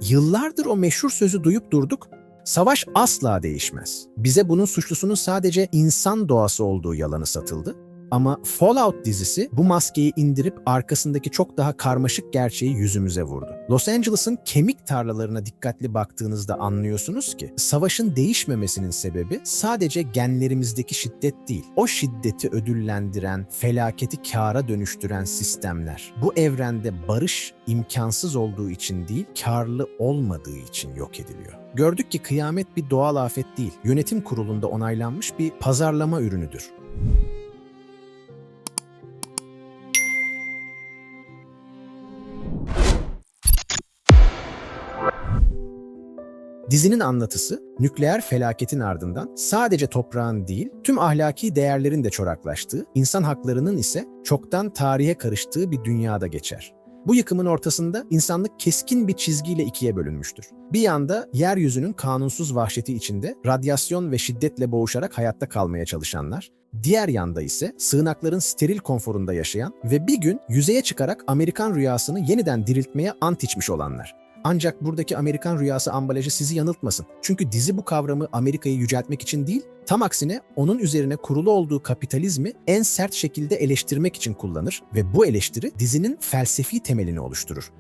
Yıllardır o meşhur sözü duyup durduk. Savaş asla değişmez. Bize bunun suçlusunun sadece insan doğası olduğu yalanı satıldı. Ama Fallout dizisi bu maskeyi indirip arkasındaki çok daha karmaşık gerçeği yüzümüze vurdu. Los Angeles'ın kemik tarlalarına dikkatli baktığınızda anlıyorsunuz ki savaşın değişmemesinin sebebi sadece genlerimizdeki şiddet değil. O şiddeti ödüllendiren, felaketi kâra dönüştüren sistemler. Bu evrende barış imkansız olduğu için değil, kârlı olmadığı için yok ediliyor. Gördük ki kıyamet bir doğal afet değil, yönetim kurulunda onaylanmış bir pazarlama ürünüdür. Dizinin anlatısı, nükleer felaketin ardından sadece toprağın değil, tüm ahlaki değerlerin de çoraklaştığı, insan haklarının ise çoktan tarihe karıştığı bir dünyada geçer. Bu yıkımın ortasında insanlık keskin bir çizgiyle ikiye bölünmüştür. Bir yanda yeryüzünün kanunsuz vahşeti içinde radyasyon ve şiddetle boğuşarak hayatta kalmaya çalışanlar, diğer yanda ise sığınakların steril konforunda yaşayan ve bir gün yüzeye çıkarak Amerikan rüyasını yeniden diriltmeye ant içmiş olanlar. Ancak buradaki Amerikan rüyası ambalajı sizi yanıltmasın. Çünkü dizi bu kavramı Amerika'yı yüceltmek için değil, tam aksine onun üzerine kurulu olduğu kapitalizmi en sert şekilde eleştirmek için kullanır ve bu eleştiri dizinin felsefi temelini oluşturur.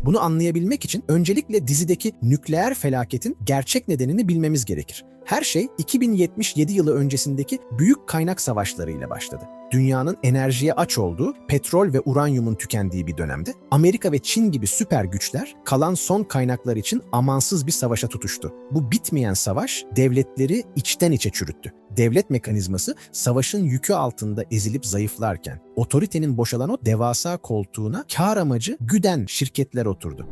Bunu anlayabilmek için öncelikle dizideki nükleer felaketin gerçek nedenini bilmemiz gerekir. Her şey 2077 yılı öncesindeki büyük kaynak savaşlarıyla başladı. Dünyanın enerjiye aç olduğu, petrol ve uranyumun tükendiği bir dönemde Amerika ve Çin gibi süper güçler kalan son kaynaklar için amansız bir savaşa tutuştu. Bu bitmeyen savaş devletleri içten içe çürüttü. Devlet mekanizması savaşın yükü altında ezilip zayıflarken otoritenin boşalan o devasa koltuğuna kar amacı güden şirketler oturdu.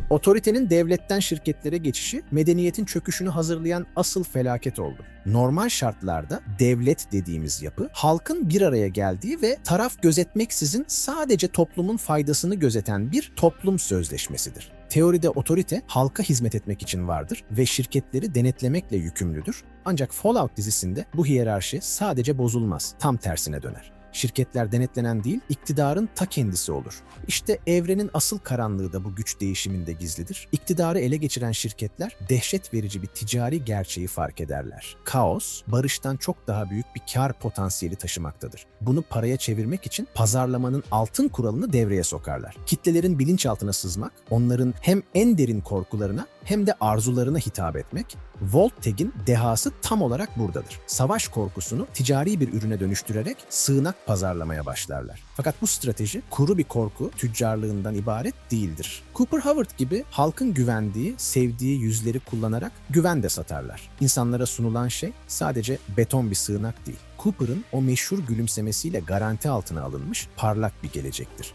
Otoritenin devletten şirketlere geçişi medeniyetin çöküşünü hazırlayan asıl felaket oldu. Normal şartlarda devlet dediğimiz yapı halkın bir araya geldiği ve taraf gözetmeksizin sadece toplumun faydasını gözeten bir toplum sözleşmesidir. Teoride otorite halka hizmet etmek için vardır ve şirketleri denetlemekle yükümlüdür. Ancak Fallout dizisinde bu hiyerarşi sadece bozulmaz, tam tersine döner. Şirketler denetlenen değil, iktidarın ta kendisi olur. İşte evrenin asıl karanlığı da bu güç değişiminde gizlidir. İktidarı ele geçiren şirketler dehşet verici bir ticari gerçeği fark ederler. Kaos, barıştan çok daha büyük bir kar potansiyeli taşımaktadır. Bunu paraya çevirmek için pazarlamanın altın kuralını devreye sokarlar. Kitlelerin bilinçaltına sızmak, onların hem en derin korkularına hem de arzularına hitap etmek, Voltaigne'in dehası tam olarak buradadır. Savaş korkusunu ticari bir ürüne dönüştürerek sığınak pazarlamaya başlarlar. Fakat bu strateji kuru bir korku tüccarlığından ibaret değildir. Cooper Howard gibi halkın güvendiği, sevdiği yüzleri kullanarak güven de satarlar. İnsanlara sunulan şey sadece beton bir sığınak değil. Cooper'ın o meşhur gülümsemesiyle garanti altına alınmış parlak bir gelecektir.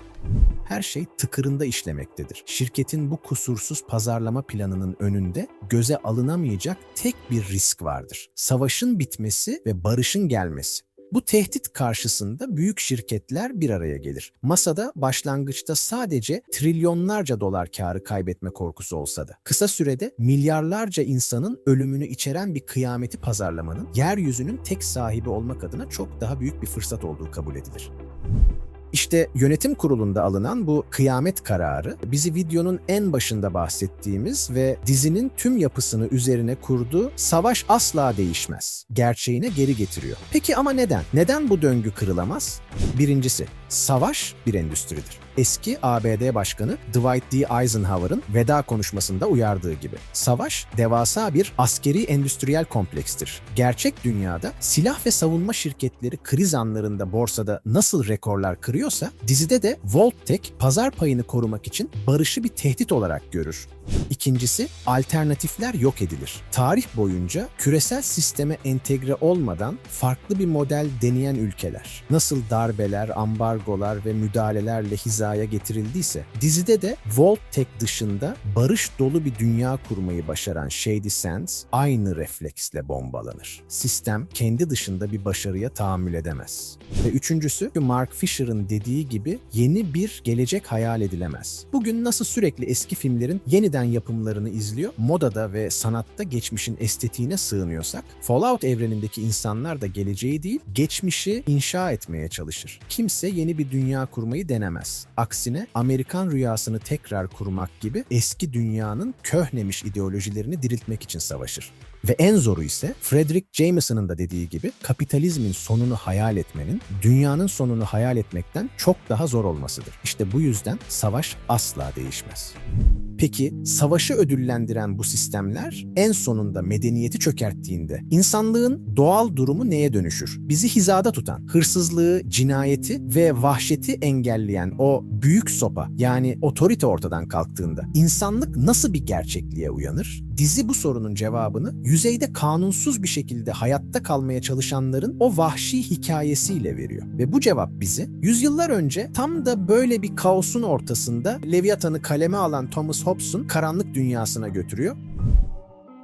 Her şey tıkırında işlemektedir. Şirketin bu kusursuz pazarlama planının önünde göze alınamayacak tek bir risk vardır. Savaşın bitmesi ve barışın gelmesi. Bu tehdit karşısında büyük şirketler bir araya gelir. Masada başlangıçta sadece trilyonlarca dolar karı kaybetme korkusu olsa da kısa sürede milyarlarca insanın ölümünü içeren bir kıyameti pazarlamanın yeryüzünün tek sahibi olmak adına çok daha büyük bir fırsat olduğu kabul edilir. İşte yönetim kurulunda alınan bu kıyamet kararı bizi videonun en başında bahsettiğimiz ve dizinin tüm yapısını üzerine kurduğu savaş asla değişmez gerçeğine geri getiriyor. Peki ama neden? Neden bu döngü kırılamaz? Birincisi, savaş bir endüstridir. Eski ABD Başkanı Dwight D. Eisenhower'ın veda konuşmasında uyardığı gibi. Savaş, devasa bir askeri endüstriyel komplekstir. Gerçek dünyada silah ve savunma şirketleri kriz anlarında borsada nasıl rekorlar kırıyorsa, dizide de Voltec pazar payını korumak için barışı bir tehdit olarak görür. İkincisi, alternatifler yok edilir. Tarih boyunca küresel sisteme entegre olmadan farklı bir model deneyen ülkeler, nasıl darbeler, ambargolar ve müdahalelerle hizaya getirildiyse, dizide de Voltec dışında barış dolu bir dünya kurmayı başaran Shady Sands aynı refleksle bombalanır. Sistem kendi dışında bir başarıya tahammül edemez. Ve üçüncüsü, Mark Fisher'ın dediği gibi yeni bir gelecek hayal edilemez. Bugün nasıl sürekli eski filmlerin yeniden yapımlarını izliyor, modada ve sanatta geçmişin estetiğine sığınıyorsak, Fallout evrenindeki insanlar da geleceği değil, geçmişi inşa etmeye çalışır. Kimse yeni bir dünya kurmayı denemez. Aksine Amerikan rüyasını tekrar kurmak gibi eski dünyanın köhnemiş ideolojilerini diriltmek için savaşır. Ve en zoru ise Frederick Jameson'ın da dediği gibi kapitalizmin sonunu hayal etmenin dünyanın sonunu hayal etmekten çok daha zor olmasıdır. İşte bu yüzden savaş asla değişmez. Peki savaşı ödüllendiren bu sistemler en sonunda medeniyeti çökerttiğinde insanlığın doğal durumu neye dönüşür? Bizi hizada tutan, hırsızlığı, cinayeti ve vahşeti engelleyen o büyük sopa yani otorite ortadan kalktığında insanlık nasıl bir gerçekliğe uyanır? Dizi bu sorunun cevabını yüzeyde kanunsuz bir şekilde hayatta kalmaya çalışanların o vahşi hikayesiyle veriyor. Ve bu cevap bizi yüzyıllar önce tam da böyle bir kaosun ortasında Leviathan'ı kaleme alan Thomas Hobbes'un karanlık dünyasına götürüyor.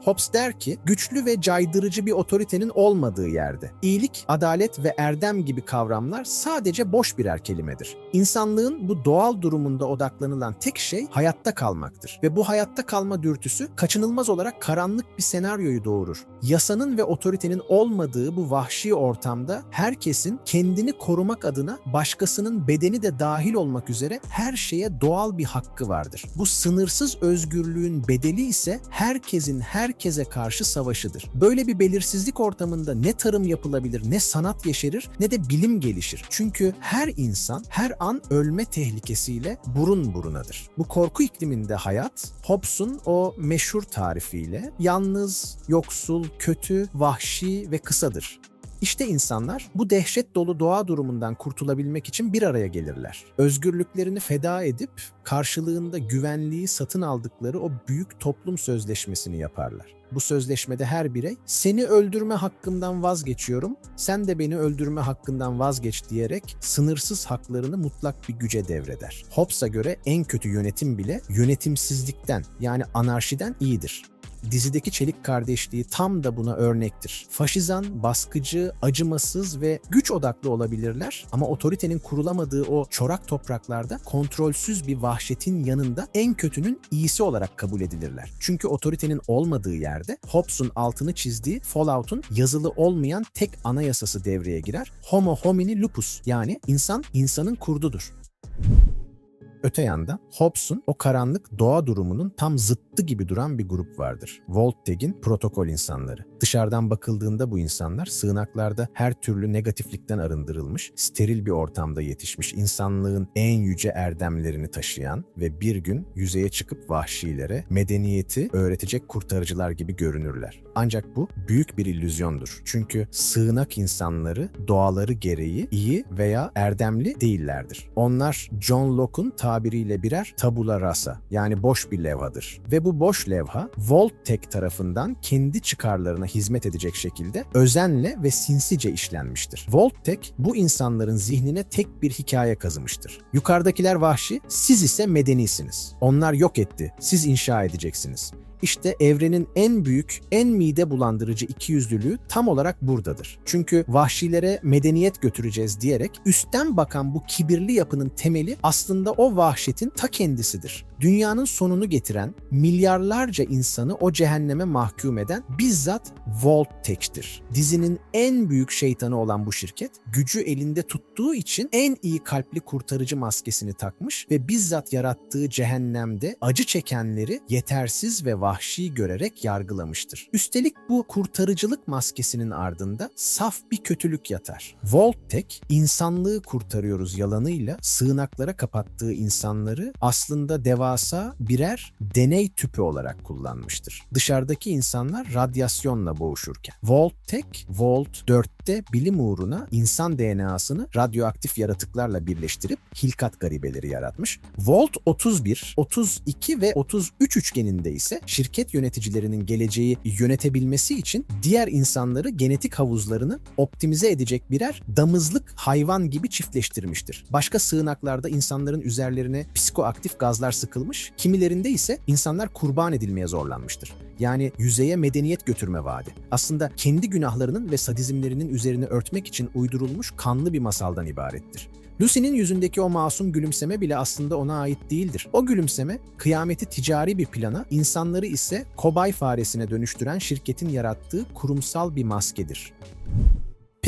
Hobbes der ki, güçlü ve caydırıcı bir otoritenin olmadığı yerde iyilik, adalet ve erdem gibi kavramlar sadece boş birer kelimedir. İnsanlığın bu doğal durumunda odaklanılan tek şey hayatta kalmaktır. Ve bu hayatta kalma dürtüsü kaçınılmaz olarak karanlık bir senaryoyu doğurur. Yasanın ve otoritenin olmadığı bu vahşi ortamda herkesin kendini korumak adına başkasının bedeni de dahil olmak üzere her şeye doğal bir hakkı vardır. Bu sınırsız özgürlüğün bedeli ise herkesin herkese karşı savaşıdır. Böyle bir belirsizlik ortamında ne tarım yapılabilir, ne sanat yeşerir, ne de bilim gelişir. Çünkü her insan her an ölme tehlikesiyle burun burunadır. Bu korku ikliminde hayat, Hobbes'un o meşhur tarifiyle yalnız, yoksul, kötü, vahşi ve kısadır. İşte insanlar bu dehşet dolu doğa durumundan kurtulabilmek için bir araya gelirler. Özgürlüklerini feda edip karşılığında güvenliği satın aldıkları o büyük toplum sözleşmesini yaparlar. Bu sözleşmede her birey seni öldürme hakkımdan vazgeçiyorum, sen de beni öldürme hakkından vazgeç diyerek sınırsız haklarını mutlak bir güce devreder. Hobbes'a göre en kötü yönetim bile yönetimsizlikten yani anarşiden iyidir. Dizideki çelik kardeşliği tam da buna örnektir. Faşizan, baskıcı, acımasız ve güç odaklı olabilirler ama otoritenin kurulamadığı o çorak topraklarda kontrolsüz bir vahşetin yanında en kötünün iyisi olarak kabul edilirler. Çünkü otoritenin olmadığı yerde Hobbes'un altını çizdiği Fallout'un yazılı olmayan tek anayasası devreye girer. Homo homini lupus yani insan insanın kurdudur. Öte yandan Hobbes'un o karanlık doğa durumunun tam zıttı gibi duran bir grup vardır. Voltaire'in protokol insanları. Dışarıdan bakıldığında bu insanlar sığınaklarda her türlü negatiflikten arındırılmış, steril bir ortamda yetişmiş, insanlığın en yüce erdemlerini taşıyan ve bir gün yüzeye çıkıp vahşilere medeniyeti öğretecek kurtarıcılar gibi görünürler. Ancak bu büyük bir illüzyondur. Çünkü sığınak insanları doğaları gereği iyi veya erdemli değillerdir. Onlar John Locke'un tabiriyle birer tabula rasa yani boş bir levhadır. Ve bu boş levha Voltaire tarafından kendi çıkarlarına hizmet edecek şekilde özenle ve sinsice işlenmiştir. Voltaire bu insanların zihnine tek bir hikaye kazımıştır. Yukarıdakiler vahşi, siz ise medenisiniz. Onlar yok etti, siz inşa edeceksiniz. İşte evrenin en büyük, en mide bulandırıcı ikiyüzlülüğü tam olarak buradadır. Çünkü vahşilere medeniyet götüreceğiz diyerek üstten bakan bu kibirli yapının temeli aslında o vahşetin ta kendisidir. Dünyanın sonunu getiren, milyarlarca insanı o cehenneme mahkum eden bizzat Voltaire'dir. Dizinin en büyük şeytanı olan bu şirket, gücü elinde tuttuğu için en iyi kalpli kurtarıcı maskesini takmış ve bizzat yarattığı cehennemde acı çekenleri yetersiz ve vahşi görerek yargılamıştır. Üstelik bu kurtarıcılık maskesinin ardında saf bir kötülük yatar. Voltaire, insanlığı kurtarıyoruz yalanıyla sığınaklara kapattığı insanları aslında devasa birer deney tüpü olarak kullanmıştır. Dışarıdaki insanlar radyasyonla boğuşurken. Voltaire, Volt 4'te bilim uğruna insan DNA'sını radyoaktif yaratıklarla birleştirip hilkat garibeleri yaratmış. Volt 31, 32 ve 33 üçgeninde ise şirket yöneticilerinin geleceği yönetebilmesi için diğer insanları genetik havuzlarını optimize edecek birer damızlık hayvan gibi çiftleştirmiştir. Başka sığınaklarda insanların üzerlerine psikoaktif gazlar sıkılmış, kimilerinde ise insanlar kurban edilmeye zorlanmıştır. Yani yüzeye medeniyet götürme vaadi. Aslında kendi günahlarının ve sadizmlerinin üzerini örtmek için uydurulmuş kanlı bir masaldan ibarettir. Lucy'nin yüzündeki o masum gülümseme bile aslında ona ait değildir. O gülümseme, kıyameti ticari bir plana, insanları ise kobay faresine dönüştüren şirketin yarattığı kurumsal bir maskedir.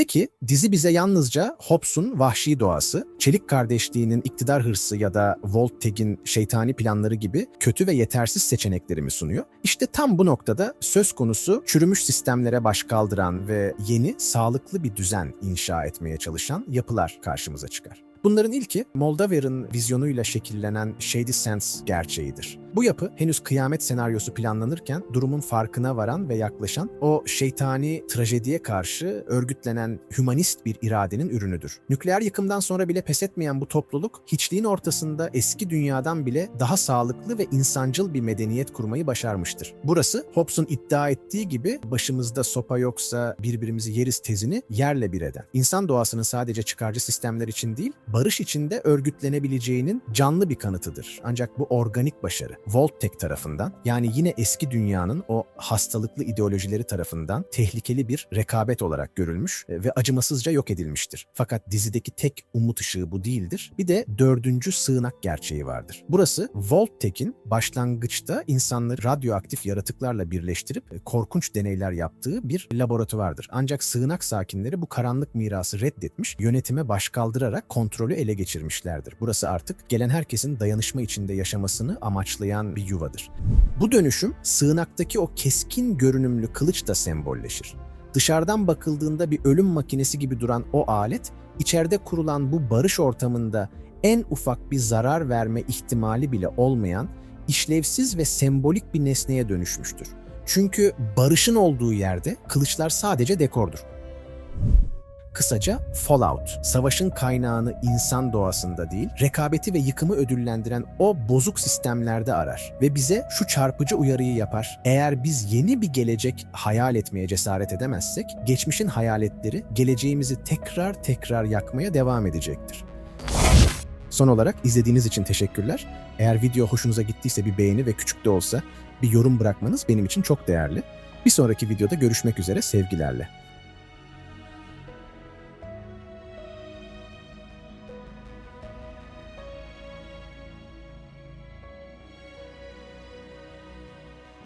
Peki dizi bize yalnızca Hobbes'un vahşi doğası, Çelik kardeşliğinin iktidar hırsı ya da Voltaigne'in şeytani planları gibi kötü ve yetersiz seçenekleri mi sunuyor? İşte tam bu noktada söz konusu çürümüş sistemlere baş kaldıran ve yeni, sağlıklı bir düzen inşa etmeye çalışan yapılar karşımıza çıkar. Bunların ilki Moldaver'ın vizyonuyla şekillenen Shady Sands gerçeğidir. Bu yapı henüz kıyamet senaryosu planlanırken durumun farkına varan ve yaklaşan o şeytani trajediye karşı örgütlenen hümanist bir iradenin ürünüdür. Nükleer yıkımdan sonra bile pes etmeyen bu topluluk hiçliğin ortasında eski dünyadan bile daha sağlıklı ve insancıl bir medeniyet kurmayı başarmıştır. Burası Hobbes'un iddia ettiği gibi başımızda sopa yoksa birbirimizi yeriz tezini yerle bir eden. İnsan doğasının sadece çıkarcı sistemler için değil, barış içinde örgütlenebileceğinin canlı bir kanıtıdır. Ancak bu organik başarı Voltaire tarafından, yani yine eski dünyanın o hastalıklı ideolojileri tarafından tehlikeli bir rekabet olarak görülmüş ve acımasızca yok edilmiştir. Fakat dizideki tek umut ışığı bu değildir. Bir de dördüncü sığınak gerçeği vardır. Burası Voltaire'in başlangıçta insanları radyoaktif yaratıklarla birleştirip korkunç deneyler yaptığı bir laboratuvardır. Ancak sığınak sakinleri bu karanlık mirası reddetmiş, yönetime başkaldırarak kontrolü ele geçirmişlerdir. Burası artık gelen herkesin dayanışma içinde yaşamasını amaçlayan bir yuvadır. Bu dönüşüm sığınaktaki o keskin görünümlü kılıç da sembolleşir. Dışarıdan bakıldığında bir ölüm makinesi gibi duran o alet, içeride kurulan bu barış ortamında en ufak bir zarar verme ihtimali bile olmayan işlevsiz ve sembolik bir nesneye dönüşmüştür. Çünkü barışın olduğu yerde kılıçlar sadece dekordur. Kısaca Fallout, savaşın kaynağını insan doğasında değil, rekabeti ve yıkımı ödüllendiren o bozuk sistemlerde arar ve bize şu çarpıcı uyarıyı yapar: eğer biz yeni bir gelecek hayal etmeye cesaret edemezsek, geçmişin hayaletleri geleceğimizi tekrar tekrar yakmaya devam edecektir. Son olarak izlediğiniz için teşekkürler. Eğer video hoşunuza gittiyse bir beğeni ve küçük de olsa bir yorum bırakmanız benim için çok değerli. Bir sonraki videoda görüşmek üzere, sevgilerle.